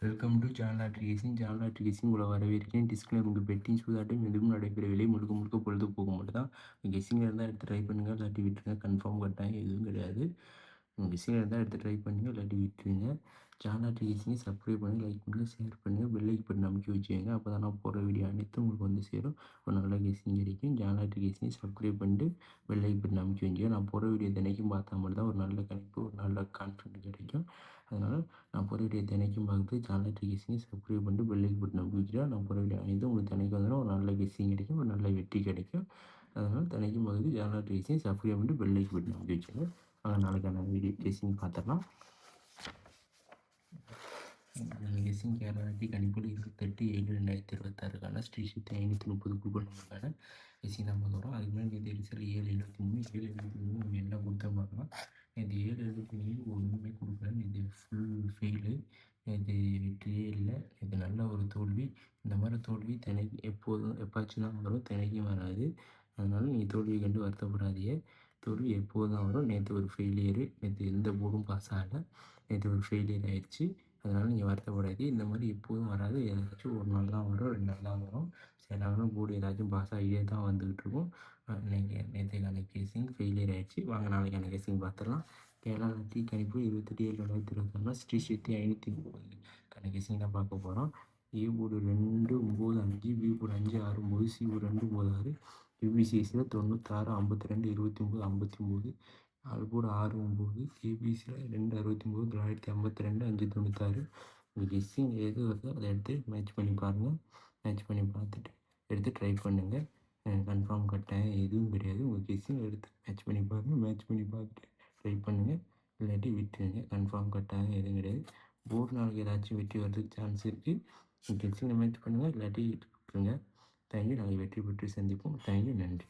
Welcome to ஜான்லாட்ரி கேசிங். ஜான்லாட்ரி கேசிங் உங்களை வரவேற்கிறேன். Disclaimer: உங்கள் பெட்டிங் சூதாட்டம் எதுவும் நடைபெறவில்லை. முழுக்க முழுக்க பொழுதுபோக்கு மட்டும் தான். கெஸ்ஸிங்கில் இருந்தால் எடுத்து ட்ரை பண்ணுங்கள், இல்லாட்டி விட்டுருங்க. கன்ஃபார்ம் கட்டாயம் எதுவும் கிடையாது. கெஸ்ஸிங்கில் இருந்தால் எடுத்து ட்ரை பண்ணுங்கள், இல்லாட்டி விட்டுருங்க. ஜான்லாட்ரி கேசிங்கை சப்ஸ்கிரைப் பண்ணி லைக் பண்ணுங்கள், ஷேர் பண்ணுங்கள், பெல் ஐக்கன் பட்டன் அமைக்க வச்சுக்கோங்க. அப்போ தான் நான் போடுற வீடியோ அனைத்தும் உங்களுக்கு வந்து சேரும். ஒரு நல்ல கெஸ்ஸிங் கிடைக்கும். ஜான்லாட்ரி கேசிங்கை சப்ஸ்கிரைப் பண்ணிட்டு பெல் ஐக்கன் பட்டன் அமைக்க வச்சுக்கோங்க. நான் போடுற வீடியோ தினைக்கும் பார்த்தா மட்டும் தான் ஒரு நல்ல கணிப்பு, ஒரு நல்ல கான்ஃபிடென்ட் கிடைக்கும். அதனால் நான் போகிற வீடியோ தினைக்கும் பார்த்து ஜான்லாட்ரி கேசிங்கை சப்ஸ்கிரைப் பண்ணிட்டு பெல் ஐக்கன் பட்டன் அமைக்க வச்சுட்டா நான் போகிற வீடியோ அனைத்தும் உங்களுக்கு தினைக்கும் வந்தோன்னா ஒரு நல்ல கெஸ்ஸிங் கிடைக்கும், ஒரு நல்ல வெற்றி கிடைக்கும். அதனால் தினைக்கும் பார்த்து ஜான்லாட்ரி கேசிங்கை சப்ஸ்கிரைப் பண்ணிட்டு பெல் ஐக்கன் பட்டன் அமைக்க வச்சுருங்க. நாளைக்கான வீடியோ கெஸ்ஸிங் பார்த்துடலாம். கெஸ்ஸிங் கேரளாட்டி கணிப்பில் 28/7/2026க்கான ஸ்ரீ சித்தி 530 கூகுள் நம்பருக்கான கெஸ்ஸிங் தான் பார்க்க வரோம். அதுக்கு முன்னாடி நேற்று ரிசல்ட் 7/73 7/73 நம்ம என்ன கொடுத்தா பார்க்கலாம். நேற்று 7/73 ஒன்றுமே கொடுக்கல. நேற்று ஃபுல் ஃபெயிலு. நேற்று வெற்றியே இல்லை. நேற்று நல்ல ஒரு தோல்வி. இந்த மாதிரி தோல்வி தினைக்கு எப்போதும் எப்பாச்சும் தான் வரும், தினைக்கும் வராது. அதனால் நீ தோல்வியை கண்டு வருத்தப்படாதீங்க. தோல்வி எப்போதும் வரும். நேற்று ஒரு ஃபெயிலியரு. நேற்று எந்த போர்டும் பாஸ் ஆகலை. நேற்று ஒரு ஃபெயிலியர் ஆயிடுச்சு. அதனால் நீங்கள் வருத்தப்படாதீங்க. இந்த மாதிரி எப்போதும் வராது. ஏதாச்சும் ஒரு நாள் தான் வரும், 2 நாள் தான் வரும். சில நாளும் போர்டு ஏதாச்சும் பாஸ் ஆகிட்டே தான் வந்துக்கிட்டு இருக்கும். நேற்றைக்கான கேசிங் ஃபெயிலியர் ஆகிடுச்சு. வாங்க நாளைக்கான கேசிங் பார்த்துடலாம். கேரளாட்டி கணிப்பு 28/7/2026 ஸ்ரீ சக்தி 530 கேசிங் தான் பார்க்க போகிறோம். A board 2 9 5, B board 5 6 9, C board 2 9 6, யூபிசிஎஸ்சியில் 96 52 29 59, ஆல்போர்டு 6 9, ஏபிசியில் 2 69 952 5 96. உங்கள் கெஸ்ஸிங் எது வருதோ அதை எடுத்து மேட்ச் பண்ணி பாருங்கள். மேட்ச் பண்ணி பார்த்துட்டு எடுத்து ட்ரை பண்ணுங்கள். கன்ஃபார்ம் கட்டாயம் எதுவும் கிடையாது. உங்கள் கெஸ்ஸிங் எடுத்து மேட்ச் பண்ணி பாருங்கள். மேட்ச் பண்ணி பார்த்துட்டு ட்ரை பண்ணுங்கள், இல்லாட்டி விட்டுருங்க. கன்ஃபார்ம் கட்டாயம் எதுவும் கிடையாது. போர்டு நாளைக்கு ஏதாச்சும் வெற்றி வர்றதுக்கு சான்ஸ் இருக்குது. கெஸ்ஸிங்கை மேட்ச் பண்ணுங்கள், இல்லாட்டி விட்டுருங்க. தேங்க்யூ. நாளைக்கு வெற்றி பெற்று சந்திப்போம். தேங்க்யூ. நன்றி.